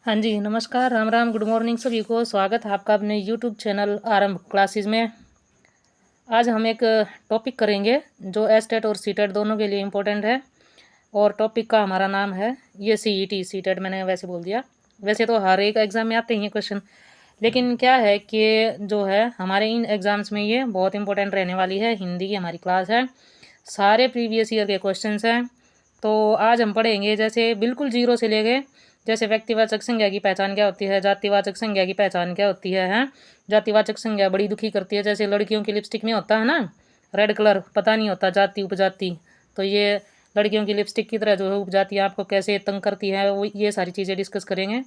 हाँ जी, नमस्कार, Ram Ram, good morning सभी को। स्वागत है आपका अपने यूट्यूब चैनल आरंभ क्लासेस में। आज हम एक टॉपिक करेंगे जो एस्टेट और सीटेट दोनों के लिए इम्पोर्टेंट है। और टॉपिक का हमारा नाम है ये सीईटी सीटेट, मैंने वैसे बोल दिया। वैसे तो हर एक एग्ज़ाम में आते ही हैं क्वेश्चन, लेकिन क्या है कि जो है हमारे इन एग्ज़ाम्स में ये बहुत इंपॉर्टेंट रहने वाली है। हिंदी की हमारी क्लास है, सारे प्रीवियस ईयर के क्वेश्चंस हैं। तो आज हम पढ़ेंगे जैसे बिल्कुल जीरो से ले गए, जैसे व्यक्तिवाचक संज्ञा की पहचान क्या होती है, जातिवाचक संज्ञा की पहचान क्या होती है, हैं। जातिवाचक संज्ञा बड़ी दुखी करती है, जैसे लड़कियों की लिपस्टिक में होता है ना रेड कलर, पता नहीं होता जाति उपजाति। तो ये लड़कियों की लिपस्टिक की तरह जो है उपजाति आपको कैसे तंग करती है, वो ये सारी चीज़ें डिस्कस करेंगे।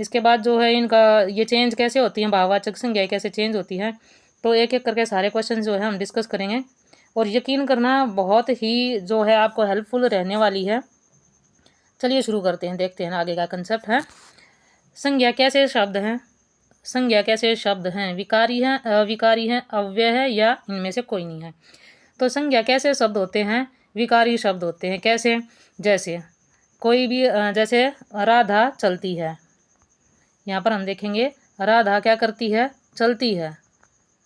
इसके बाद जो है इनका ये चेंज कैसे होती है, भाववाचक संज्ञा कैसे चेंज होती है, तो एक एक करके सारे क्वेश्चन जो है हम डिस्कस करेंगे। और यकीन करना बहुत ही जो है आपको हेल्पफुल रहने वाली है। चलिए शुरू करते हैं, देखते हैं आगे का कंसेप्ट है। संज्ञा कैसे शब्द हैं, संज्ञा कैसे शब्द हैं, विकारी हैं, अविकारी हैं, अव्यय है या इनमें से कोई नहीं है। तो संज्ञा कैसे शब्द होते हैं, विकारी शब्द होते हैं। कैसे, जैसे कोई भी जैसे राधा चलती है, यहाँ पर हम देखेंगे राधा क्या करती है, चलती है।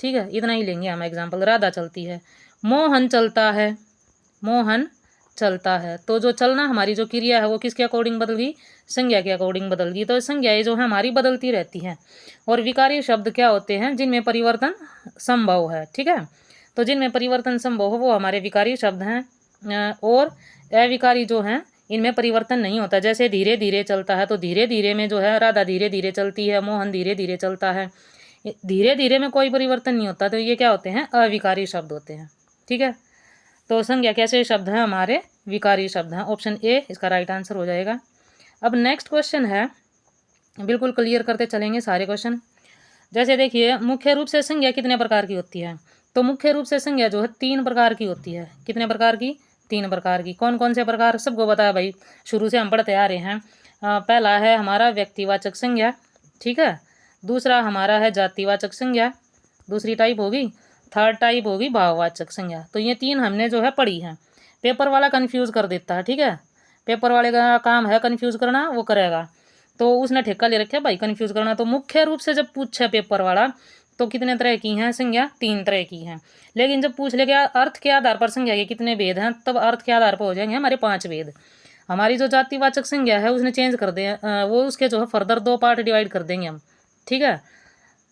ठीक है, इतना ही लेंगे हम एग्जाम्पल, राधा चलती है। मोहन चलता है, मोहन चलता है। तो जो चलना हमारी जो क्रिया है वो किसके अकॉर्डिंग बदल गई, संज्ञा के अकॉर्डिंग बदल गई। तो संज्ञाएं जो है हमारी बदलती रहती हैं। और विकारी शब्द क्या होते हैं, जिनमें परिवर्तन संभव है। ठीक है, तो जिनमें परिवर्तन संभव हो वो हमारे विकारी शब्द हैं। और अविकारी जो हैं इनमें परिवर्तन नहीं होता। जैसे धीरे धीरे चलता है, तो धीरे धीरे में जो है राधा धीरे धीरे चलती है, मोहन धीरे धीरे चलता है। धीरे धीरे में कोई परिवर्तन नहीं होता, तो ये क्या होते हैं, अविकारी शब्द होते हैं। ठीक है, तो संज्ञा कैसे शब्द हैं, हमारे विकारी शब्द हैं। ऑप्शन ए इसका राइट आंसर हो जाएगा। अब नेक्स्ट क्वेश्चन है, बिल्कुल क्लियर करते चलेंगे सारे क्वेश्चन। जैसे देखिए, मुख्य रूप से संज्ञा कितने प्रकार की होती है। तो मुख्य रूप से संज्ञा जो है 3 प्रकार की होती है। कितने प्रकार की, 3 प्रकार की। कौन कौन से प्रकार, सबको बताया भाई, शुरू से हम पढ़ते आ रहे हैं। पहला है हमारा व्यक्तिवाचक संज्ञा। ठीक है, दूसरा हमारा है जातिवाचक संज्ञा, दूसरी टाइप होगी। थर्ड टाइप होगी भाववाचक संज्ञा। तो ये 3 हमने जो है पढ़ी है। पेपर वाला कंफ्यूज कर देता है। ठीक है, पेपर वाले का काम है कंफ्यूज करना, वो करेगा। तो उसने ठेका ले रखा है भाई कंफ्यूज करना। तो मुख्य रूप से जब पूछे पेपर वाला तो कितने तरह की हैं संज्ञा, 3 तरह की हैं। लेकिन जब पूछ लेगा अर्थ के आधार पर संज्ञा के कितने भेद हैं, तब अर्थ के आधार पर हो जाएंगे हमारे 5 भेद। हमारी जो जातिवाचक संज्ञा है उसने चेंज कर दे, वो उसके जो है फर्दर 2 पार्ट डिवाइड कर देंगे हम। ठीक है,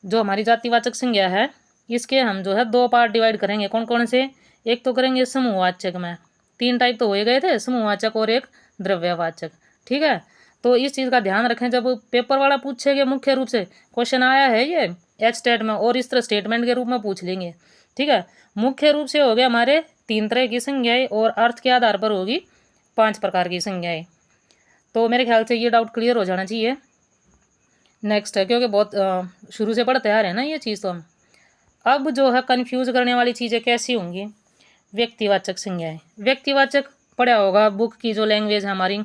जो हमारी जातिवाचक संज्ञा है इसके हम जो है 2 पार्ट डिवाइड करेंगे। कौन कौन से, एक तो करेंगे समूहवाचक में, 3 टाइप तो हो गए थे, समूहवाचक और एक द्रव्यवाचक। ठीक है, तो इस चीज़ का ध्यान रखें। जब पेपर वाला पूछेगा मुख्य रूप से क्वेश्चन आया है ये एच स्टेट में, और इस तरह स्टेटमेंट के रूप में पूछ लेंगे। ठीक है, मुख्य रूप से हो गया हमारे 3 तरह की संज्ञाएं, और अर्थ के आधार पर होगी 5 प्रकार की संज्ञाएं। तो मेरे ख्याल से ये डाउट क्लियर हो जाना चाहिए। नेक्स्ट है, क्योंकि बहुत शुरू से पढ़ते आ रहे हैं ना ये चीज़, तो हम अब जो है कंफ्यूज करने वाली चीज़ें कैसी होंगी, व्यक्तिवाचक संज्ञाएं। व्यक्तिवाचक पढ़ा होगा, बुक की जो लैंग्वेज है हमारी,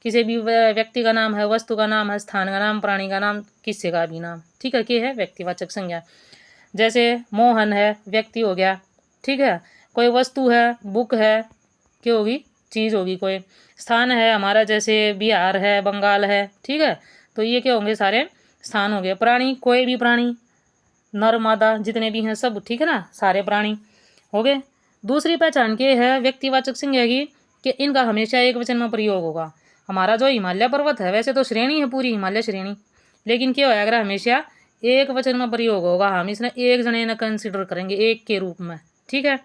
किसी भी व्यक्ति का नाम है, वस्तु का नाम है, स्थान का नाम, प्राणी का नाम, किसी का भी नाम। ठीक है, क्या है व्यक्तिवाचक संज्ञा। जैसे मोहन है, व्यक्ति हो गया। ठीक है, कोई वस्तु है, बुक है, क्या होगी, चीज़ होगी कोई। स्थान है हमारा, जैसे बिहार है, बंगाल है। ठीक है, तो ये क्या होंगे, सारे स्थान हो गए। प्राणी, कोई भी प्राणी, नर मादा जितने भी हैं सब। ठीक है ना, सारे प्राणी हो गए। दूसरी पहचान के है व्यक्तिवाचक संज्ञा की कि इनका हमेशा एक वचन में प्रयोग होगा। हमारा जो हिमालय पर्वत है, वैसे तो श्रेणी है पूरी हिमालय श्रेणी, लेकिन क्या होगा, हमेशा एक वचन में प्रयोग होगा। हम इसने एक जने न कंसिडर करेंगे, एक के रूप में। ठीक है,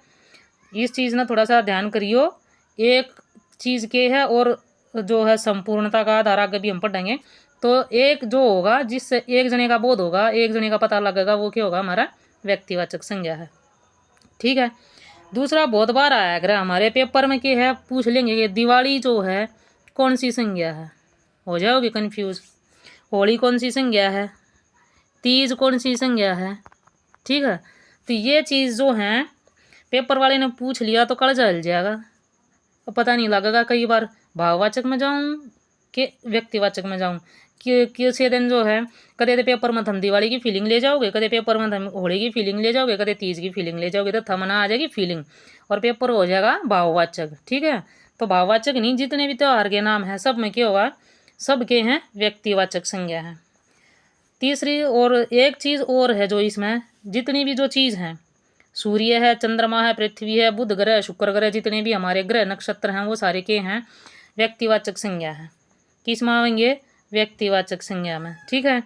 इस चीज़ ना थोड़ा सा ध्यान करियो। एक चीज़ के है, और जो है संपूर्णता का आधार आगे भी हम पढ़ेंगे। तो एक जो होगा, जिससे एक जने का बोध होगा, एक जने का पता लगेगा, वो क्या होगा, हमारा व्यक्तिवाचक संज्ञा है। ठीक है, दूसरा बहुत बार आया अगर हमारे पेपर में क्या है, पूछ लेंगे कि दिवाली जो है कौन सी संज्ञा है, हो जाओगे कंफ्यूज। होली कौन सी संज्ञा है, तीज कौन सी संज्ञा है। ठीक है, तो ये चीज़ जो है पेपर वाले ने पूछ लिया तो कल जल जाएगा, और पता नहीं लगेगा। कई बार भाववाचक में जाऊँ कि व्यक्तिवाचक में जाऊँ, कि किसी दिन जो है कदे तो पेपर में थम दिवाली की फीलिंग ले जाओगे, कदे पेपर में थम होली की फीलिंग ले जाओगे, कदे तीज की फीलिंग ले जाओगे, तो थमना आ जाएगी फीलिंग, और पेपर हो जाएगा भाववाचक। ठीक है, तो भाववाचक नहीं, जितने भी त्यौहार के नाम हैं सब में क्या होगा, सबके हैं व्यक्तिवाचक संज्ञा है। तीसरी और एक चीज़ और है जो इसमें, जितनी भी जो चीज़ हैं, सूर्य है, चंद्रमा है, पृथ्वी है, बुध ग्रह, शुक्र ग्रह, जितने भी हमारे ग्रह नक्षत्र हैं वो सारे के हैं व्यक्तिवाचक संज्ञा है। किस में आएंगे? व्यक्तिवाचक संज्ञा में। ठीक है,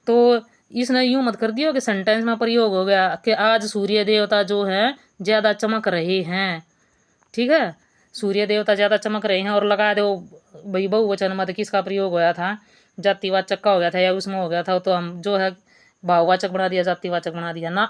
तो इसने यूँ मत कर दियो कि सेंटेंस में प्रयोग हो गया कि आज सूर्य देवता जो है ज़्यादा चमक रहे हैं। ठीक है, सूर्य देवता ज़्यादा चमक रहे हैं और लगा दो भाई बहुवचन मत किसका प्रयोग होया था, जातिवाचक का हो गया था या उसमें हो गया था, तो हम जो है भाववाचक बना दिया, जातिवाचक बना दिया ना।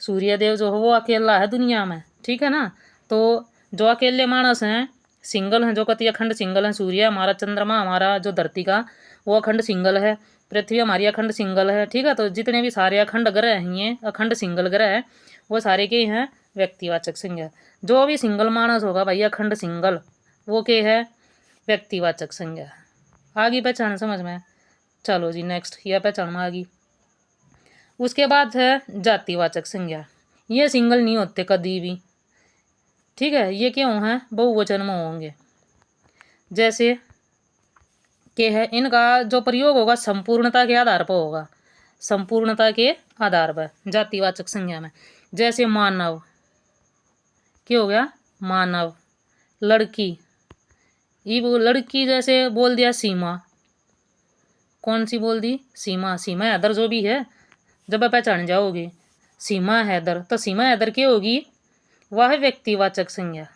सूर्यदेव जो है वो अकेला है दुनिया में। ठीक है ना, तो जो अकेले मानस हैं, सिंगल हैं, जो कति अखंड सिंगल हैं, सूर्य हमारा, चंद्रमा हमारा जो धरती का वो अखंड सिंगल है, पृथ्वी हमारी अखंड सिंगल है। ठीक है, तो जितने भी सारे अखंड ग्रह हैं ये अखंड सिंगल ग्रह है, वो सारे के हैं व्यक्तिवाचक संज्ञा। जो भी सिंगल मानस होगा भाई अखंड सिंगल, वो के है व्यक्तिवाचक संज्ञा। आगे पहचान समझ में? चलो जी नेक्स्ट, यह पहचान में आ गई। उसके बाद है जातिवाचक संज्ञा। ये सिंगल नहीं होते कभी भी। ठीक है, ये क्यों हैं? बहुवचन में होंगे। जैसे के है, इनका जो प्रयोग होगा संपूर्णता के आधार पर होगा, संपूर्णता के आधार पर जातिवाचक संज्ञा में। जैसे मानव, क्या हो गया? मानव। लड़की, ये वो लड़की जैसे बोल दिया सीमा, कौन सी बोल दी? सीमा। सीमा हैदर जो भी है, जब आप पहचान जाओगे सीमा हैदर, तो सीमा हैदर क्या होगी? वह है व्यक्तिवाचक संज्ञा।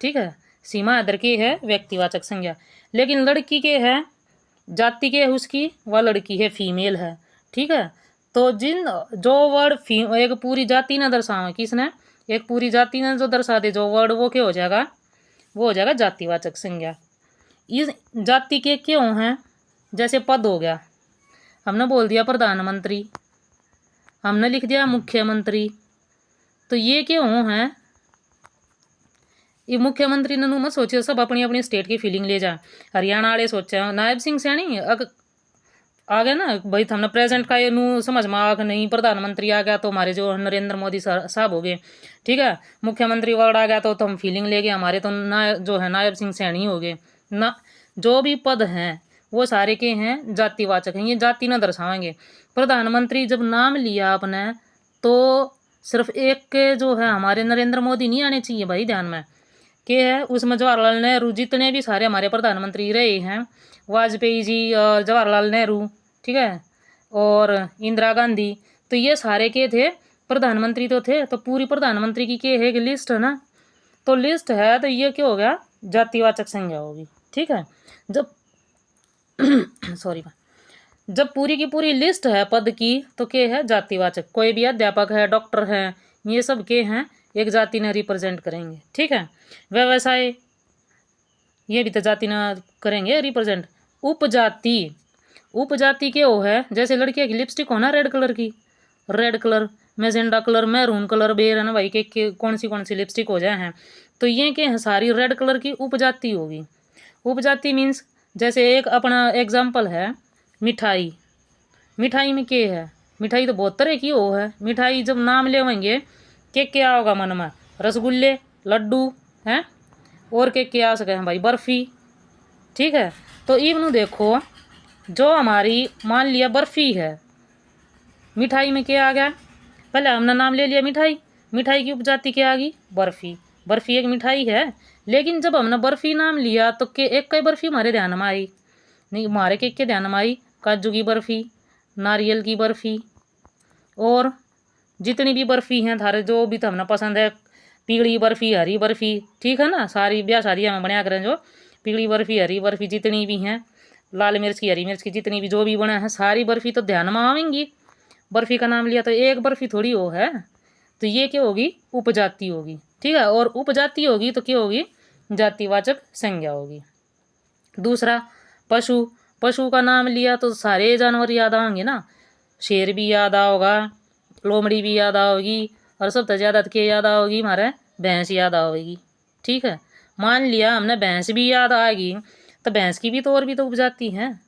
ठीक है, सीमा हैदर की है व्यक्तिवाचक संज्ञा। लेकिन लड़की के है, जाति के है उसकी, वह लड़की है, फीमेल है। ठीक है, तो जिन जो वर्ड एक पूरी जाति ने दर्शावे, किसने? एक पूरी जाति ने जो दर्शा दे जो वर्ड, वो क्या हो जाएगा? वो हो जाएगा जातिवाचक संज्ञा। इस जाति के क्यों हैं? जैसे पद हो गया, हमने बोल दिया प्रधानमंत्री, हमने लिख दिया मुख्यमंत्री, तो ये क्यों हैं? ये मुख्यमंत्री ने मत सोचे सब अपनी अपनी स्टेट की फीलिंग ले जा। हरियाणा वाले सोचे नायब सिंह सैनी आ गया ना भाई, हमने प्रेजेंट का ये नू समझ में आ नहीं, प्रधानमंत्री आ गया तो हमारे जो नरेंद्र मोदी साहब हो गए। ठीक है, मुख्यमंत्री वर्ड आ गया तो हम फीलिंग ले गए, हमारे तो जो है नायब सिंह सैनी हो गए ना। जो भी पद हैं वो सारे के हैं जातिवाचक हैं, ये जाति ना दर्शाएंगे। प्रधानमंत्री जब नाम लिया आपने तो सिर्फ एक के जो है हमारे नरेंद्र मोदी नहीं आने चाहिए भाई ध्यान में, के है उसमें जवाहरलाल नेहरू, जितने भी सारे हमारे प्रधानमंत्री रहे हैं, वाजपेयी जी और जवाहरलाल नेहरू, ठीक है, और इंदिरा गांधी, तो ये सारे के थे प्रधानमंत्री तो थे। तो पूरी प्रधानमंत्री की के है एक लिस्ट है ना, तो लिस्ट है तो ये क्या हो गया? जातिवाचक संज्ञा होगी। ठीक है, जब सॉरी जब पूरी की पूरी लिस्ट है पद की तो के है? जातिवाचक। कोई भी अध्यापक है, डॉक्टर है, ये सब के हैं एक जाति ने रिप्रेजेंट करेंगे। ठीक है, व्यवसाय ये भी तो जाति ना करेंगे रिप्रेजेंट। उपजाति, उपजाति के वो है जैसे लड़कियों की लिपस्टिक हो ना रेड कलर की, red colour, मैजेंडा colour, maroon colour, बेर है ना भाई के कौन सी लिपस्टिक हो जाए हैं, तो ये के हैं सारी रेड कलर की उपजाति होगी। उपजाति मीन्स जैसे एक अपना एग्जाम्पल है मिठाई, मिठाई में के है? मिठाई तो बहुत तरह की हो है। मिठाई जब नाम लेवेंगे के क्या होगा मन में? रसगुल्ले, लड्डू हैं, और के आ सके हैं भाई? बर्फ़ी। ठीक है, तो इवनु देखो जो हमारी मान लिया बर्फ़ी है, मिठाई में क्या आ गया? पहले हमने नाम ले लिया मिठाई, मिठाई की उपजाति क्या आ गई? बर्फ़ी। बर्फ़ी एक मिठाई है, लेकिन जब हमने बर्फ़ी नाम लिया तो के एक कई बर्फ़ी हमारे ध्यान में आई नहीं, हमारे के ध्यान में आई काजू की बर्फ़ी, नारियल की बर्फ़ी, और जितनी भी बर्फ़ी हैं थारे जो भी तो हमने पसंद है, पीली बर्फ़ी, हरी बर्फ़ी, ठीक है ना, सारी ब्याह शादियाँ में बनाया करें जो पीली बर्फ़ी, हरी बर्फ़ी जितनी भी हैं, लाल मिर्च की, हरी मिर्च की, जितनी भी जो भी बना है सारी बर्फ़ी तो ध्यान में आवेंगी। बर्फ़ी का नाम लिया तो एक बर्फ़ी थोड़ी हो है, तो ये क्या होगी? उपजाति होगी। ठीक है, और उपजाति होगी तो क्या होगी? जातिवाचक संज्ञा होगी। दूसरा पशु, पशु का नाम लिया तो सारे जानवर याद आएंगे ना, शेर भी याद आओगा, लोमड़ी भी याद आओगी, और सबसे ज़्यादा क्या याद आओगी? हमारे भैंस याद आओगी। ठीक है, मान लिया हमने भैंस भी याद आएगी, तो भैंस की भी तो और भी तो उपजाति हैं,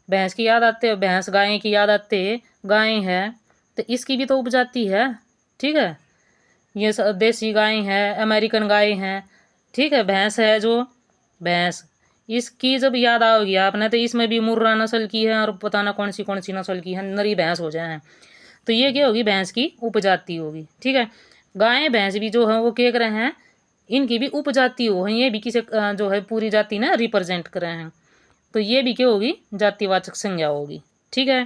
भैंस की याद आते, भैंस गाय की याद आते, गाय है तो इसकी भी तो उपजाति है। ठीक है, ये देसी गाय है, अमेरिकन गाय है, ठीक है, भैंस है जो भैंस, इसकी जब याद आओगी आपने तो इसमें भी मुर्रा नस्ल की है और पता ना कौन सी नस्ल की है, नरी भैंस हो जाए हैं। तो ये क्या होगी, भैंस की उपजाति होगी। ठीक है, गाय भैंस भी जो है वो क्या कर रहे हैं, इनकी भी उपजाति हो है, ये भी किसी जो है पूरी जाति ना रिप्रेजेंट कर रहे हैं। तो ये भी क्या होगी, जातिवाचक संज्ञा होगी। ठीक है,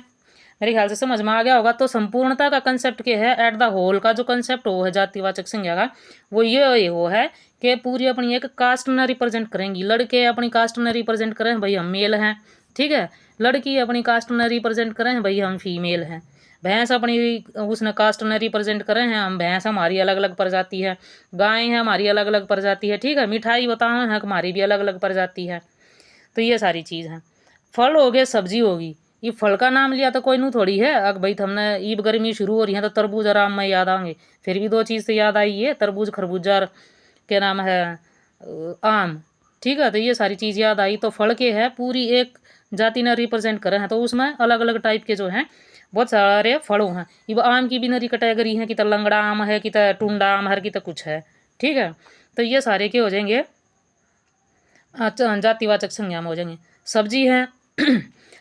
मेरे ख्याल से समझ में आ गया होगा। तो संपूर्णता का कंसेप्ट क्या है, एट द होल का जो कंसेप्ट वो है जातिवाचक संज्ञा का, वो ये हो है कि पूरी अपनी एक कास्ट न रिप्रेजेंट करेंगी। लड़के अपनी कास्ट न रिप्रेजेंट करें भाई हम मेल हैं, ठीक है, लड़की अपनी कास्ट न रिप्रेजेंट करें भाई हम फीमेल हैं, भैंस अपनी उसने कास्ट न रिप्रेजेंट करें हैं हम भैंस, हमारी अलग अलग प्रजाति है, गाय है हमारी अलग अलग प्रजाति है। ठीक है, मिठाई बताओ है हमारी भी अलग अलग प्रजाति है। तो ये सारी चीज़ हैं। फल हो गए, सब्जी होगी, ये फल का नाम लिया तो कोई नू थोड़ी है। अगर भाई हमने ईब गर्मी शुरू हो रही है तो तरबूज आराम में याद आएंगे, फिर भी दो चीज़ से याद आई है, तरबूज खरबूजा और क्या नाम है आम। ठीक है, तो ये सारी चीज़ याद आई। तो फल के है पूरी एक जाति ने रिप्रेजेंट करे हैं, तो उसमें अलग अलग टाइप के जो हैं बहुत सारे फलों हैं। ये आम की भी नरी कैटेगरी है, कि तो लंगड़ा आम है, कि तो टुंडा आम है, कि तो कुछ है। ठीक है, तो ये सारे के हो जाएंगे जातिवाचक संज्ञा में हो जाएंगे। सब्जी है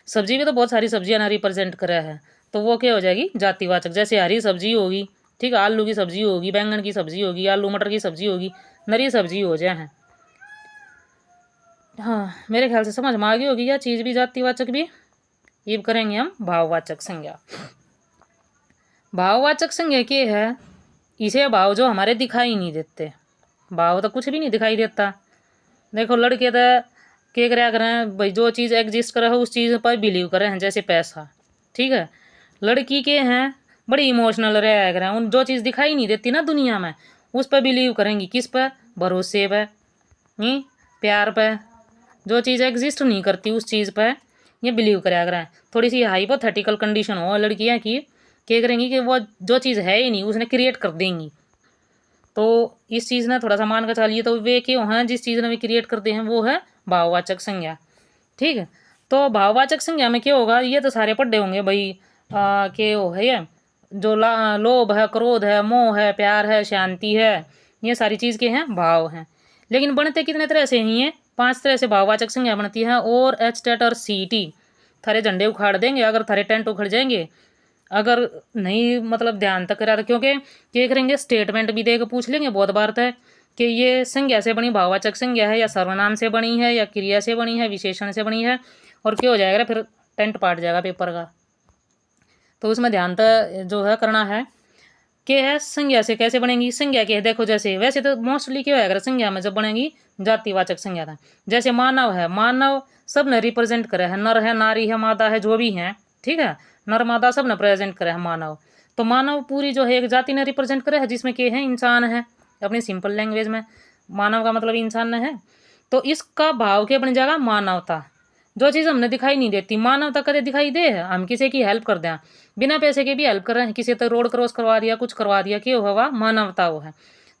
सब्जी में तो बहुत सारी सब्जियां ना रिप्रेजेंट करे है, तो वो क्या हो जाएगी, जातिवाचक। जैसे हरी सब्जी होगी, ठीक है, आलू की सब्जी होगी, बैंगन की सब्जी होगी, आलू मटर की सब्जी होगी, नरी सब्जी हो जाए हैं। हाँ, मेरे ख्याल से समझ में आ गई होगी यह चीज़ भी, जातिवाचक भी। ये करेंगे हम भाववाचक संज्ञा। भाववाचक संज्ञा क्या है, इसे भाव जो हमारे दिखाई नहीं देते, भाव तो कुछ भी नहीं दिखाई देता। देखो लड़के तो क्या कराया करें भाई, जो चीज़ एग्जिस्ट करे है उस चीज़ पर बिलीव करें हैं, जैसे पैसा। ठीक है, लड़की के हैं बड़ी इमोशनल रहा करें, उन जो चीज़ दिखाई नहीं देती ना दुनिया में उस पर बिलीव करेंगी। किस पर, भरोसे पर, नहीं प्यार पर। जो चीज़ एग्जिस्ट नहीं करती उस चीज़ पर ये बिलीव कराया करें। थोड़ी सी हाइपोथेटिकल कंडीशन हो लड़कियाँ की, क्या करेंगी कि वो जो चीज़ है ही नहीं उसने क्रिएट कर देंगी। तो इस चीज़ ने थोड़ा सा मान कर चलिए, तो वे क्यों हैं, जिस चीज़ ने वे क्रिएट करते हैं वो है भाववाचक संज्ञा। ठीक है, तो भाववाचक संज्ञा में क्या होगा, ये तो सारे पढ़े होंगे भाई। के वो है ये जो लोभ है, क्रोध है, मोह है, प्यार है, शांति है, ये सारी चीज़ के हैं भाव हैं। लेकिन बनते कितने तरह से ही हैं, 5 तरह से भाववाचक संज्ञा बनती है। और एच टेट और सी टी थारे झंडे उखाड़ देंगे अगर थारे टेंट उखड़ जाएंगे, अगर नहीं मतलब ध्यान तक करा। क्योंकि क्या करेंगे, स्टेटमेंट भी देकर पूछ लेंगे बहुत बार तक कि ये संज्ञा से बनी भाववाचक संज्ञा है, या सर्वनाम से बनी है, या क्रिया से बनी है, विशेषण से बनी है, और क्या हो जाएगा फिर टेंट पाट जाएगा पेपर का। तो उसमें ध्यान तक जो है करना है कि है संज्ञा से कैसे बनेगी। संज्ञा के है देखो, जैसे वैसे तो मोस्टली क्या होगा संज्ञा में जब बनेगी जातिवाचक संज्ञा था। जैसे मानव है, मानव सब ने रिप्रेजेंट करे है, नर है, नारी है, मादा है, जो भी है। ठीक है, नर मादा सब ने प्रेजेंट करे है मानव। तो मानव पूरी जो है एक जाति ने रिप्रेजेंट करे है, जिसमें क्या है, इंसान है। अपनी सिंपल लैंग्वेज में मानव का मतलब इंसान है। तो इसका भाव क्या बन जाएगा, मानवता। जो चीज़ हमने दिखाई नहीं देती, मानवता कदे दिखाई दे है, हम किसी की हेल्प कर दें, बिना पैसे के भी हेल्प कर रहे हैं, किसी तो रोड क्रॉस करवा दिया, कुछ करवा दिया, क्यों हुआ, मानवता वो है।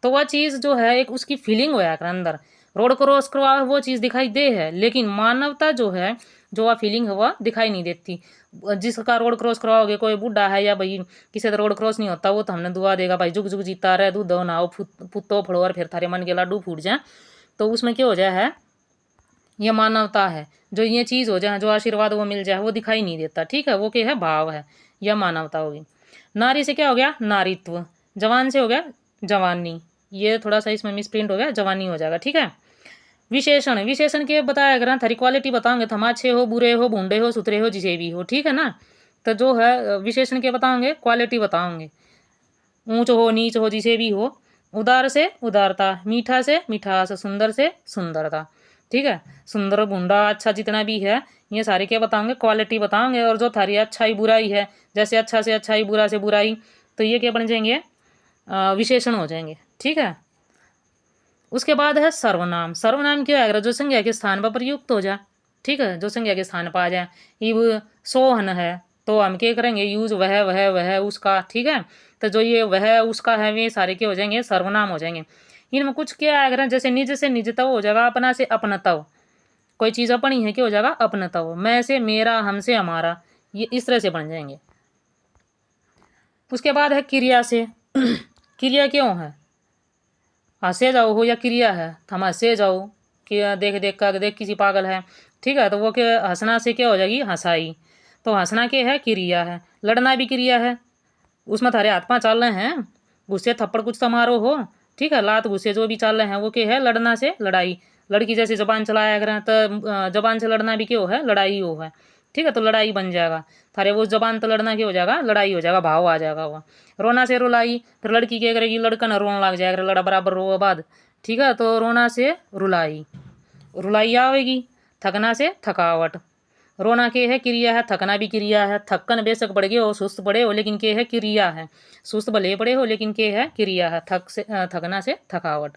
तो वह चीज़ जो है एक उसकी फीलिंग होया कर अंदर, रोड क्रॉस करवा वो चीज़ दिखाई दे है, लेकिन मानवता जो है, जो वह फीलिंग है वह दिखाई नहीं देती। जिसका रोड क्रॉस करवाओगे, कोई बूढ़ा है या भाई किसी का रोड क्रॉस नहीं होता, वो तो हमने दुआ देगा भाई जुग जुग जीता रहे, दूध दो नाओ पुत्तो फड़ो और फिर थारे मन के लाडू फूट जाए। तो उसमें क्या हो जाए है, ये मानवता है। जो ये चीज़ हो जाए, जो आशीर्वाद वो मिल जाए, वो दिखाई नहीं देता। ठीक है, वो क्या है, भाव है, यह मानवता होगी। नारी से क्या हो गया, नारीत्व। जवान से हो गया जवानी, ये थोड़ा सा इसमें मिसप्रिंट हो गया, जवानी हो जाएगा। ठीक है, विशेषण, विशेषण के बताया अगर थारी क्वालिटी बताओगे तो हम अच्छे हो, बुरे हो, भूंडे हो, सुथरे हो, जिसे भी हो। ठीक है ना, तो जो है विशेषण के बताओगे, क्वालिटी बताओगे, ऊंच हो, नीच हो, जिसे भी हो। उदार से उदारता, मीठा से मिठास, सुंदर से सुंदरता। ठीक है, सुंदर, भूंडा, अच्छा, जितना भी है ये सारे क्या बताओगे, क्वालिटी बताओगे। और जो थारी अच्छाई बुराई है, जैसे अच्छा से अच्छाई, बुरा से बुराई, तो ये क्या बन जाएंगे, विशेषण हो जाएंगे। ठीक है, उसके बाद है सर्वनाम। सर्वनाम क्या है, जो संज्ञा के स्थान पर प्रयुक्त हो जाए। ठीक है, जो संज्ञा के स्थान पर आ जाए। इब सोहन है तो हम क्या करेंगे, यूज वह उसका। ठीक है, तो जो ये वह उसका है, वे सारे क्या हो जाएंगे, सर्वनाम हो जाएंगे। इनमें कुछ क्या है, जैसे निज से निजतव हो जाएगा, अपना से अपनतव। कोई चीज़ अपनी है क्या हो जाएगा, अपनतव। मैं से मेरा, हमसे हमारा, ये इस तरह से बन जाएंगे। उसके बाद है क्रिया से क्रिया क्यों है, हंसे जाओ हो या क्रिया है, हम हंसे जाओ, कि देख देख कर देख किसी पागल है, ठीक है, तो वो के हंसना से क्या हो जाएगी, हंसाई। तो हंसना के है, क्रिया है। लड़ना भी क्रिया है, उसमें थारे हाथ पाँव चल रहे हैं, गुस्से थप्पड़ कुछ तो मारो हो, ठीक है, लात गुस्से जो भी चल रहे हैं वो क्या है, लड़ना से लड़ाई। लड़की जैसे जबान चलाया करें तो जबान से लड़ना भी क्या है, लड़ाई हो है, ठीक है, तो लड़ाई बन जाएगा थारे। वो जबान तो लड़ना क्या हो जाएगा, लड़ाई हो जाएगा, भाव आ जाएगा वो। रोना से रुलाई, फिर लड़की क्या करेगी, लड़का ना रोने लग जाएगा, लड़ा बराबर रो बाद, ठीक है, तो रोना से रुलाई, रुलाई आवेगी। थकना से थकावट। रोना के है, क्रिया है, थकना भी क्रिया है। थक्कन बेशक बढ़ गए हो, सुस्त पड़े हो, लेकिन के है, क्रिया है। सुस्त भले पड़े हो लेकिन के है, क्रिया है। थकना से थकावट।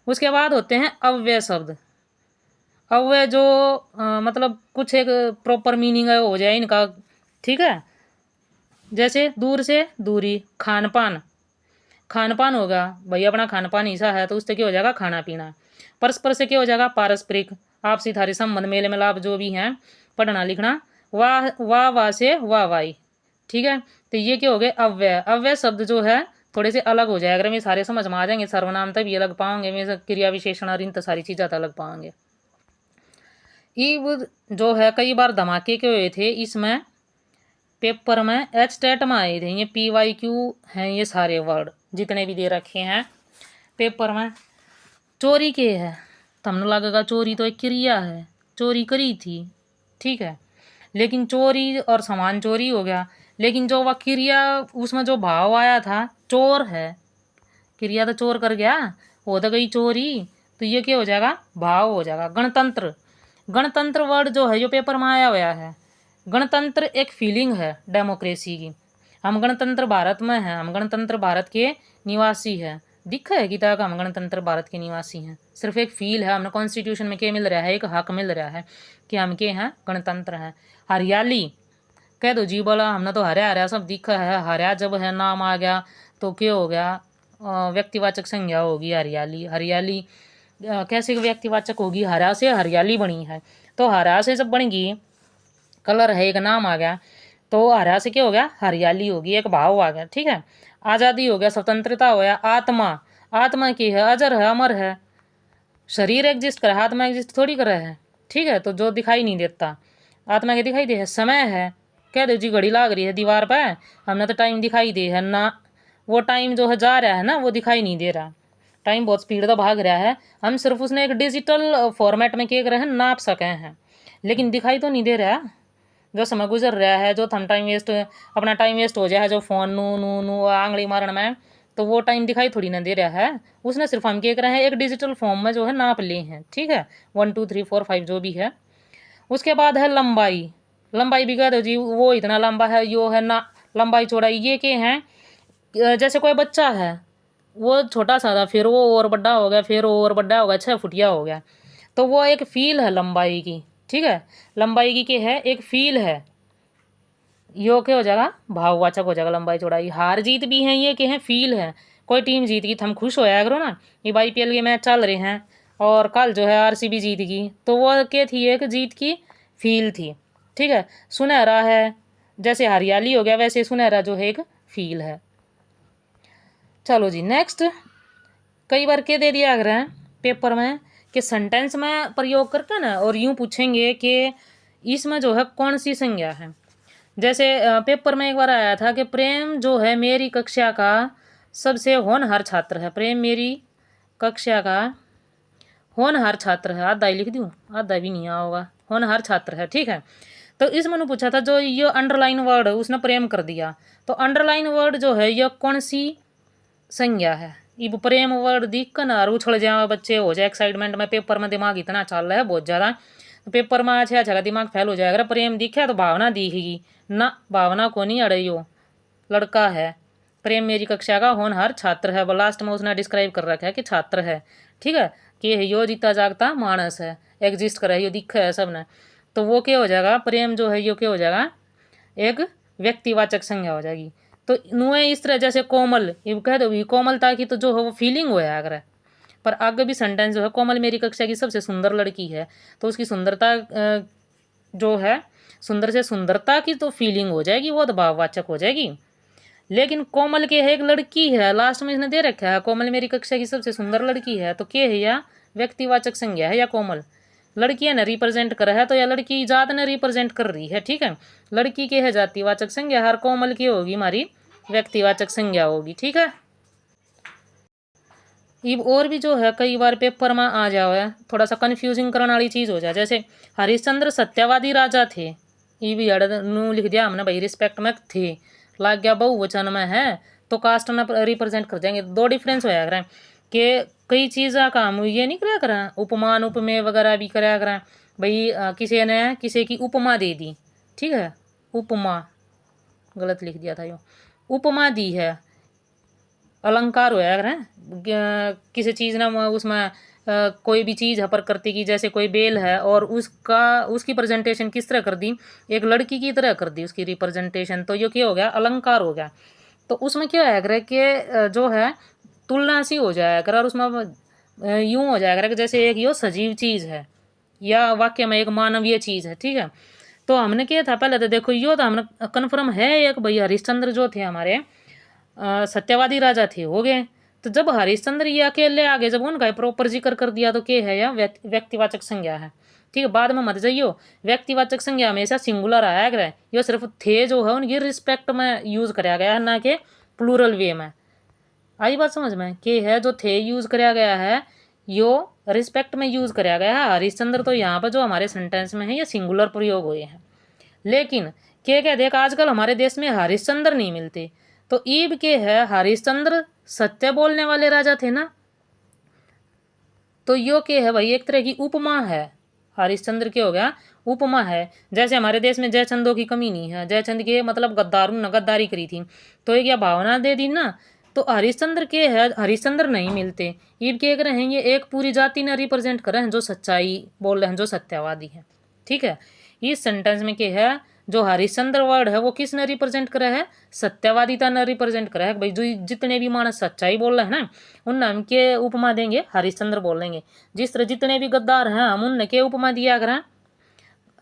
उसके बाद होते हैं अव्यय शब्द। अव्यय जो मतलब कुछ एक प्रॉपर मीनिंग है हो जाए इनका, ठीक है। जैसे दूर से दूरी, खान पान। खान पान होगा भाई, अपना खान पान ऐसा है तो उससे क्या हो जाएगा, खाना पीना। परस्पर से क्या हो जाएगा, पारस्परिक, आपसी थारी संबंध, मेल मिलाप जो भी हैं, पढ़ना लिखना। वाह वाह वाह से वाह वाही, ठीक है। तो ये क्या हो गए, अव्यय। अव्यय शब्द जो है थोड़े से अलग हो जाए, अगर मैं सारे समझ में आ जाएंगे, सर्वनाम तभी अलग पाओगे, मैं क्रिया विशेषण और इन तो सारी चीज़ें अलग पाओगे। ये जो है कई बार धमाके के हुए थे इसमें, पेपर में एचटेट में आए थे, ये PYQ हैं, ये सारे वर्ड जितने भी दे रखे हैं पेपर में। चोरी के है, तो हमने लगेगा चोरी तो एक क्रिया है, चोरी करी थी, ठीक है, लेकिन चोरी और सामान चोरी हो गया, लेकिन जो वह क्रिया उसमें जो भाव आया था, चोर है, क्रिया तो चोर कर गया, हो तो गई चोरी, तो ये क्या हो जाएगा, भाव हो जाएगा। गणतंत्र। गणतंत्र वर्ड जो है जो पेपर में आया हुआ है। गणतंत्र एक फीलिंग है डेमोक्रेसी की। हम गणतंत्र भारत में हैं, हम गणतंत्र भारत के निवासी हैं, दिखा है कि तक हम गणतंत्र भारत के निवासी हैं, सिर्फ एक फील है, हमें कॉन्स्टिट्यूशन में क्या मिल रहा है, एक हक मिल रहा है कि हम के हैं, गणतंत्र हैं। हरियाली कह दो जी, बोला हमने तो हरा हरा सब दिखा है, हरा जब है नाम आ गया तो क्या हो गया, व्यक्तिवाचक संज्ञा होगी हरियाली। हरियाली कैसे व्यक्तिवाचक होगी, हरा से हरियाली बनी है, तो हरा से जब बनेगी, कलर है, एक नाम आ गया, तो हरा से क्या हो गया, हरियाली होगी, एक भाव आ गया, ठीक है। आज़ादी हो गया, स्वतंत्रता हो गया। आत्मा। आत्मा की है, अजर है, अमर है। शरीर एग्जिस्ट करे, आत्मा एग्जिस्ट थोड़ी करे है, ठीक है, तो जो दिखाई नहीं देता आत्मा के दिखाई दे है। समय है, कह दो जी घड़ी लाग रही है दीवार पे, हमने तो टाइम दिखाई दे है ना, वो टाइम जो है जा रहा है ना, वो दिखाई नहीं दे रहा, टाइम बहुत स्पीड तो भाग रहा है, हम सिर्फ उसने एक डिजिटल फॉर्मेट में क्या कर रहे हैं, नाप सके हैं, लेकिन दिखाई तो नहीं दे रहा। जो समय गुजर रहा है, जो हम टाइम वेस्ट, अपना टाइम वेस्ट हो जाए जो फ़ोन नू नू नू आंगली मारण में, तो वो टाइम दिखाई थोड़ी ना दे रहा है, उसने सिर्फ हम क्या कर रहे हैं, एक डिजिटल फॉर्म में जो है नाप लिए हैं, ठीक है, 1 2 3 4 5 जो भी है। उसके बाद है लंबाई। लंबाई भी कह दो जी, वो इतना लंबा है, यो है ना, लंबाई चौड़ाई ये क्या है, जैसे कोई बच्चा है, वो छोटा सा था, फिर वो और बड़ा हो गया, फिर और बड़ा हो गया, 6 फुटिया हो गया, तो वो एक फील है लंबाई की, ठीक है। लंबाई की क्या है, एक फील है, यो क्या हो जाएगा, भाववाचक हो जाएगा लंबाई चौड़ाई। हार जीत भी है, ये क्या है, फील है। कोई टीम जीत गई तो हम खुश होया करो ना, ये IPL के मैच चल रहे हैं और कल जो है RCB जीत गई, तो वो क्या थी, एक जीत की फील थी, ठीक है। सुनहरा है, जैसे हरियाली हो गया वैसे सुनहरा जो है एक फील है। चलो जी नेक्स्ट। कई बार क्या दे दिया अगर पेपर में कि सेंटेंस में प्रयोग करके ना, और यूं पूछेंगे कि इसमें जो है कौन सी संज्ञा है। जैसे पेपर में एक बार आया था कि प्रेम जो है मेरी कक्षा का सबसे होनहार छात्र है। प्रेम मेरी कक्षा का होनहार छात्र है, आधा ही लिख दूँ, आधा भी नहीं होगा, होनहार छात्र है, ठीक है। तो इस मैंने पूछा था, जो ये अंडरलाइन वर्ड है उसने प्रेम कर दिया, तो अंडरलाइन वर्ड जो है यह कौन सी संज्ञा है। ये प्रेम वर्ड दिख कर ना उछल जाए बच्चे, हो जाए एक्साइटमेंट में, पेपर में दिमाग इतना चल रहा है बहुत ज़्यादा, तो पेपर में अच्छा अच्छा दिमाग फैल हो जाएगा। प्रेम दिखा तो भावना दिखेगी ना, भावना को नहीं अड़े, यो लड़का है, प्रेम मेरी कक्षा का होनहार छात्र है, वो लास्ट में उसने डिस्क्राइब कर रखा है कि छात्र है, ठीक है, कि यो जीता जागता मानस है, एग्जिस्ट करे, यो दिखा है सबने, तो वो क्या हो जाएगा, प्रेम जो है यो क्या हो जाएगा, एक व्यक्तिवाचक संज्ञा हो जाएगी। तो नुए इस तरह, जैसे कोमल, ये कह दो कोमलता की तो जो है वो फीलिंग हो अगर, पर आगे भी सेंटेंस जो है, कोमल मेरी कक्षा की सबसे सुंदर लड़की है, तो उसकी सुंदरता जो है, सुंदर से सुंदरता की तो फीलिंग हो जाएगी, वो तो भाववाचक हो जाएगी। लेकिन कोमल के है, एक लड़की है, लास्ट में इसने दे रखा है कोमल मेरी कक्षा की सबसे सुंदर लड़की है, तो क्या है, या व्यक्तिवाचक संज्ञा है या कोमल। लड़कियां ने रिप्रेजेंट कर है तो या लड़की जात ने रिप्रेजेंट कर रही है, ठीक है। लड़की के है जातिवाचक संज्ञा, हर कोमल की होगी हमारी व्यक्तिवाचक संज्ञा होगी, ठीक है। अब और भी जो है कई बार पेपर में आ जावे थोड़ा सा कन्फ्यूजिंग करने वाली चीज हो जाए, जैसे हरिश्चंद्र सत्यवादी राजा थे, ये भी नू लिख दिया हमने भाई रिस्पेक्ट में थे, लाग गया बहुवचन में है तो कास्ट में रिप्रेजेंट कर जाएंगे। दो डिफरेंस होया करें कि कई चीज़ा का हम ये नहीं कराया करें, उपमान उपमेय वगैरह भी कराया करें भाई। किसी ने किसी की उपमा दे दी, ठीक है, उपमा गलत लिख दिया था यो, उपमा दी है, अलंकार होया करें किसी चीज़ ना उसमें कोई भी चीज़ है प्रकृति की, जैसे कोई बेल है और उसकी प्रेजेंटेशन किस तरह कर दी, एक लड़की की तरह कर दी उसकी रिप्रेजेंटेशन, तो ये क्या हो गया, अलंकार हो गया। तो उसमें क्या है करे कि जो है तुलना सी हो जाया करे और उसमें यूँ हो जाया करे कि जैसे एक यो सजीव चीज़ है या वाक्य में एक मानवीय चीज़ है, ठीक है। तो हमने क्या था पहले तो देखो यो तो हमने कन्फर्म है एक भाई हरिश्चंद्र जो थे हमारे सत्यवादी राजा थे, हो गए। तो जब हरिश्चंद्र ये अकेले आगे जब उनका प्रॉपर जिक्र कर दिया तो क्या है, या व्यक्तिवाचक संज्ञा है, ठीक है। बाद में मत जाइयो, व्यक्तिवाचक संज्ञा हमेशा सिंगुलर आया गया, ये सिर्फ थे जो है उनकी रिस्पेक्ट में यूज कराया गया है, ना कि प्लूरल वे में। आई बात समझ में कि है जो थे यूज कराया गया है यो रिस्पेक्ट में यूज कराया गया है। हरिश्चंद्र तो यहाँ पर जो हमारे सेंटेंस में है ये सिंगुलर प्रयोग हुए हैं, लेकिन क्या देख आजकल हमारे देश में हरिश्चंद्र नहीं मिलते, तो ईब के है हरिश्चंद्र सत्य बोलने वाले राजा थे ना, तो यो के है भाई एक तरह की उपमा है, हरिश्चंद्र के हो गया उपमा है। जैसे हमारे देश में जयचंदों की कमी नहीं है, जयचंद के मतलब गद्दारों ने गद्दारी करी थी तो एक या भावना दे दी ना, तो हरिश्चंद्र के है हरिश्चंद्र नहीं मिलते, ईब के एक रहे ये एक पूरी जाति ने रिप्रेजेंट कर रहे हैं जो सच्चाई बोल रहे हैं, जो सत्यवादी है, ठीक है। इस सेंटेंस में क्या है, जो हरिश्चंद्र वर्ड है वो किसने रिप्रेजेंट करा है, सत्यवादिता ने रिप्रेजेंट करा है भाई। जो जितने भी मानस सच्चाई बोल रहे हैं ना उन हम के उपमा देंगे, हरिश्चंद्र बोल देंगे। जिस तरह जितने भी गद्दार हैं हम उनने के उपमा दिया करें,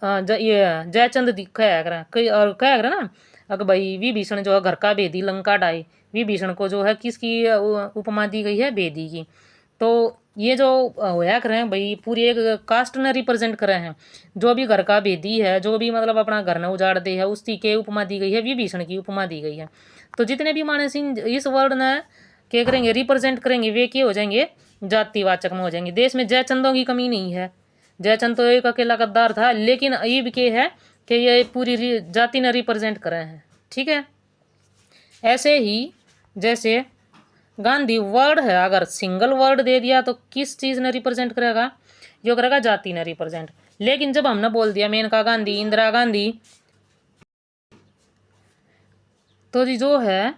ये जयचंद कहा करें कई और कहा करें ना, अगर भाई विभीषण जो है घर का भेदी लंका डाई, विभीषण को जो है किसकी उपमा दी गई है, भेदी की। तो ये जो होया करें भाई पूरी एक कास्ट ने रिप्रेजेंट करे हैं, जो भी घर का भेदी है, जो भी मतलब अपना घर ने उजाड़ दे है उसकी के उपमा दी गई है, विभीषण की उपमा दी गई है। तो जितने भी मानस इस वर्ड ने क्या करेंगे, रिप्रेजेंट करेंगे, वे क्या हो जाएंगे, जातिवाचक में हो जाएंगे। देश में जयचंदों की कमी नहीं है, जयचंद तो एक अकेला गद्दार था, लेकिन ईब के है कि ये पूरी जाति ने रिप्रेजेंट करे हैं, ठीक है। ऐसे ही जैसे गांधी वर्ड है, अगर सिंगल वर्ड दे दिया तो किस चीज़ ने रिप्रेजेंट करेगा, जो करेगा जाति ने रिप्रेजेंट। लेकिन जब हमने बोल दिया मेनका गांधी, इंदिरा गांधी, तो जी जो है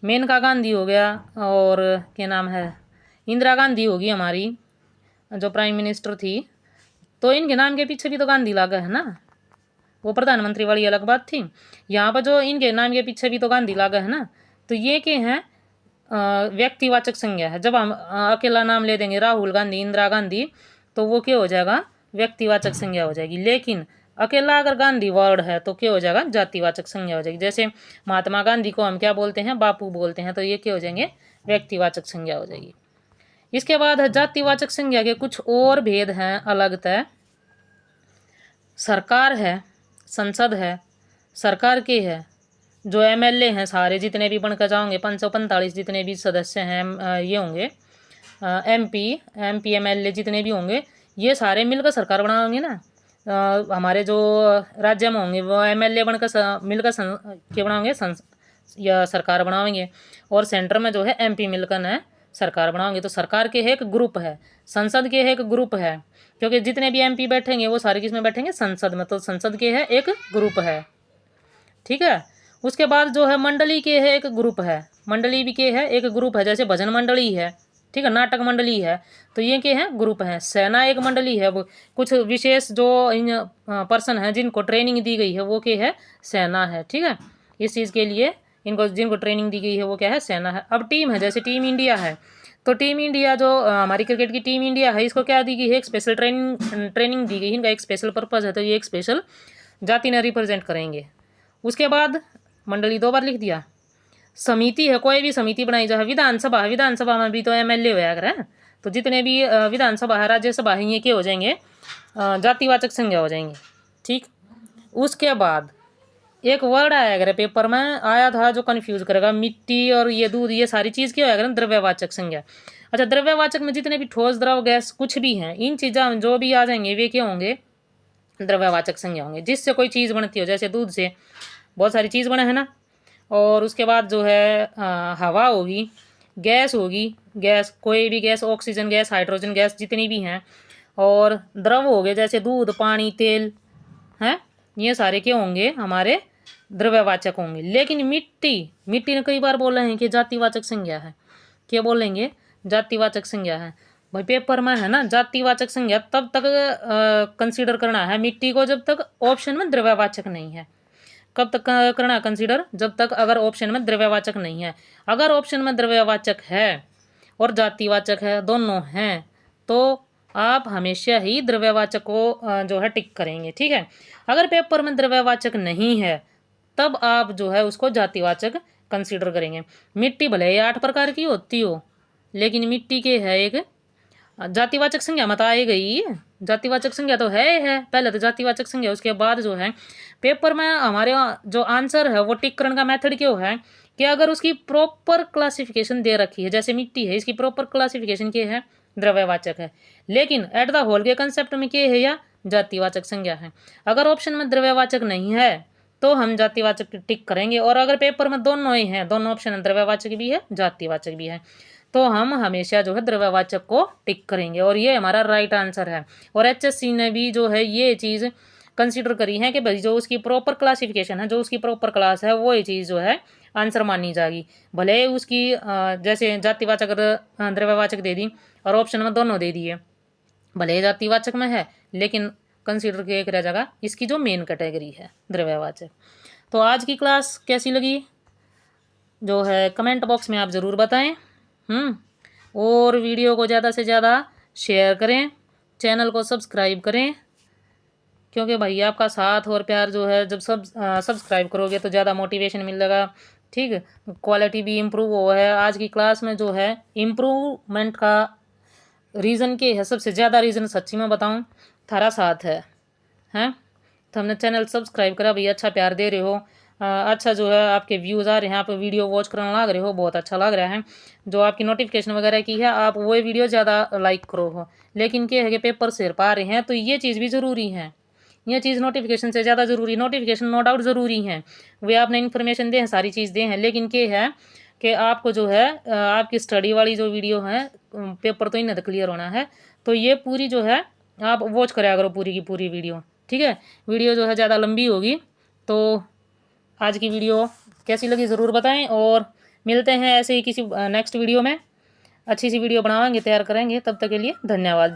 मेनका गांधी हो गया और क्या नाम है इंदिरा गांधी होगी हमारी जो प्राइम मिनिस्टर थी, तो इनके नाम के पीछे भी तो गांधी लगा है ना, वो प्रधानमंत्री वाली अलग बात थी, यहाँ पर जो इनके नाम के पीछे भी तो गांधी लगा है ना। तो ये क्या है, व्यक्तिवाचक संज्ञा है। जब हम अकेला नाम ले देंगे राहुल गांधी, इंदिरा गांधी, तो वो क्या हो जाएगा, व्यक्तिवाचक संज्ञा हो जाएगी। लेकिन अकेला अगर गांधी वर्ड है तो क्या हो जाएगा, जातिवाचक संज्ञा हो जाएगी। जैसे महात्मा गांधी को हम क्या बोलते हैं, बापू बोलते हैं, तो ये क्या हो जाएंगे, व्यक्तिवाचक संज्ञा हो जाएगी। इसके बाद है जातिवाचक संज्ञा के कुछ और भेद हैं अलगतः। सरकार है, संसद है, सरकार की है, जो एमएलए हैं सारे जितने भी बनकर जाओगे 545 जितने भी सदस्य हैं ये होंगे, एमपी एमएलए जितने भी होंगे ये सारे मिलकर सरकार बनाओगे ना। हमारे जो राज्य में होंगे वो एमएलए बनकर मिलकर क्या बनाओगे, या सरकार बनाओगे, और सेंटर में जो है एमपी मिलकर है सरकार बनाओगे। तो सरकार के एक ग्रुप है, संसद के एक ग्रुप है, क्योंकि जितने भी एमपी बैठेंगे वो सारे किस में बैठेंगे, संसद में, तो संसद के है एक ग्रुप है, ठीक है। उसके बाद जो है मंडली के है एक ग्रुप है, मंडली भी के है एक ग्रुप है, जैसे भजन मंडली है, ठीक है, नाटक मंडली है, तो ये के हैं ग्रुप है। सेना एक मंडली है, वो कुछ विशेष जो इन पर्सन है जिनको ट्रेनिंग दी गई है वो के है, सेना है, ठीक है। इस चीज़ के लिए इनको जिनको ट्रेनिंग दी गई है वो क्या है, सेना है। अब टीम है, जैसे टीम इंडिया है, तो टीम इंडिया जो हमारी क्रिकेट की टीम इंडिया है इसको क्या दी गई है, एक स्पेशल ट्रेनिंग दी गई है, इनका एक स्पेशल पर्पज़ है, तो ये एक स्पेशल जाति ने रिप्रेजेंट करेंगे। उसके बाद मंडली 2 बार लिख दिया। समिति है, कोई भी समिति बनाई जाए, विधानसभा में भी तो एमएलए होया करे, तो जितने भी विधानसभा है, राज्यसभा है, ये क्या हो जाएंगे, जातिवाचक संज्ञा हो जाएंगे। ठीक, उसके बाद एक वर्ड आया अगर पेपर में आया था जो कंफ्यूज करेगा, मिट्टी और ये दूध, ये सारी चीज़ क्या होगा, द्रव्यवाचक संज्ञा। अच्छा, द्रव्यवाचक में जितने भी ठोस, द्रव, गैस कुछ भी हैं, इन चीज़ों जो भी आ जाएंगे वे क्या होंगे, द्रव्यवाचक संज्ञा होंगे। जिससे कोई चीज़ बनती हो, जैसे दूध से बहुत सारी चीज़ बने है ना। और उसके बाद जो है हवा होगी, गैस होगी, गैस कोई भी gas, oxygen gas, hydrogen gas जितनी भी हैं, और द्रव हो गए जैसे दूध, पानी, तेल हैं, ये सारे क्या होंगे, हमारे द्रव्यवाचक होंगे। लेकिन मिट्टी, मिट्टी ने कई बार बोला है कि जातिवाचक संज्ञा है, क्या बोलेंगे, जातिवाचक संज्ञा है। भाई पेपर में है ना, जातिवाचक संज्ञा तब तक कंसीडर करना है मिट्टी को जब तक ऑप्शन में द्रव्यवाचक नहीं है। कब तक करना कंसीडर, जब तक अगर ऑप्शन में द्रव्यवाचक नहीं है। अगर ऑप्शन में द्रव्यवाचक है और जातिवाचक है, दोनों हैं, तो आप हमेशा ही द्रव्यवाचक को जो है टिक करेंगे। ठीक है, अगर पेपर में द्रव्यवाचक नहीं है तब आप जो है उसको जातिवाचक कंसीडर करेंगे। मिट्टी भले ही 8 प्रकार की होती हो, लेकिन मिट्टी के है एक जातिवाचक संज्ञा मत आए गई, जातिवाचक संज्ञा तो है पहले तो जातिवाचक संज्ञा, उसके बाद जो है पेपर में हमारे जो आंसर है वो टिक करने का मेथड क्यों है कि अगर उसकी प्रॉपर क्लासिफिकेशन दे रखी है, जैसे मिट्टी है, इसकी प्रॉपर क्लासिफिकेशन क्या है, द्रव्यवाचक है, लेकिन एट द होल के कंसेप्ट में क्या है, या जातिवाचक संज्ञा है। अगर ऑप्शन में द्रव्यवाचक नहीं है तो हम जातिवाचक टिक करेंगे, और अगर पेपर में दोनों ही हैं, दोनों ऑप्शन द्रव्यवाचक भी है, जातिवाचक भी है, तो हम हमेशा जो है द्रव्यवाचक को टिक करेंगे, और ये हमारा राइट आंसर है। और एचएससी ने भी जो है ये चीज़ कंसीडर करी है कि भाई जो उसकी प्रॉपर क्लासिफिकेशन है, जो उसकी प्रॉपर क्लास है, वो ये चीज़ जो है आंसर मानी जाएगी। भले उसकी जैसे जातिवाचक द्रव्यवाचक दे दी और ऑप्शन में दोनों दे दिए, भले जातिवाचक में है, लेकिन कंसीडर किया एक रह जाएगा इसकी जो मेन कैटेगरी है द्रव्यवाचक। तो आज की क्लास कैसी लगी जो है कमेंट बॉक्स में आप ज़रूर बताएं। और वीडियो को ज़्यादा से ज़्यादा शेयर करें, चैनल को सब्सक्राइब करें, क्योंकि भाई आपका साथ और प्यार जो है, जब सब्सक्राइब करोगे तो ज़्यादा मोटिवेशन मिलेगा। ठीक, क्वालिटी भी इम्प्रूव हुआ है। आज की क्लास में जो है इम्प्रूवमेंट का रीज़न के है, सबसे ज़्यादा रीज़न सच्ची में बताऊँ थारा साथ है हैं। तो हमने चैनल सब्सक्राइब करा, भैया अच्छा प्यार दे रहे हो, अच्छा जो है आपके व्यूज़ आ रहे हैं, आप वीडियो वॉच करने लग रहे हो, बहुत अच्छा लग रहा है। जो आपकी नोटिफिकेशन वगैरह की है, आप वो वीडियो ज़्यादा लाइक करो हो, लेकिन क्या है कि पेपर सिर पा रहे हैं, तो ये चीज़ भी ज़रूरी है। ये चीज़ नोटिफिकेशन से ज़्यादा ज़रूरी, नोटिफिकेशन नो डाउट ज़रूरी है, वे आपने इन्फॉर्मेशन दे हैं, सारी चीज़ दे हैं, लेकिन क्या है कि आपको जो है आपकी स्टडी वाली जो वीडियो है, पेपर तो इन्हें तो क्लियर होना है, तो ये पूरी जो है आप वॉच करा करो पूरी की पूरी वीडियो। ठीक है, वीडियो जो है ज़्यादा लंबी होगी, तो आज की वीडियो कैसी लगी ज़रूर बताएं, और मिलते हैं ऐसे ही किसी नेक्स्ट वीडियो में। अच्छी सी वीडियो बनाएंगे, तैयार करेंगे, तब तक के लिए धन्यवाद।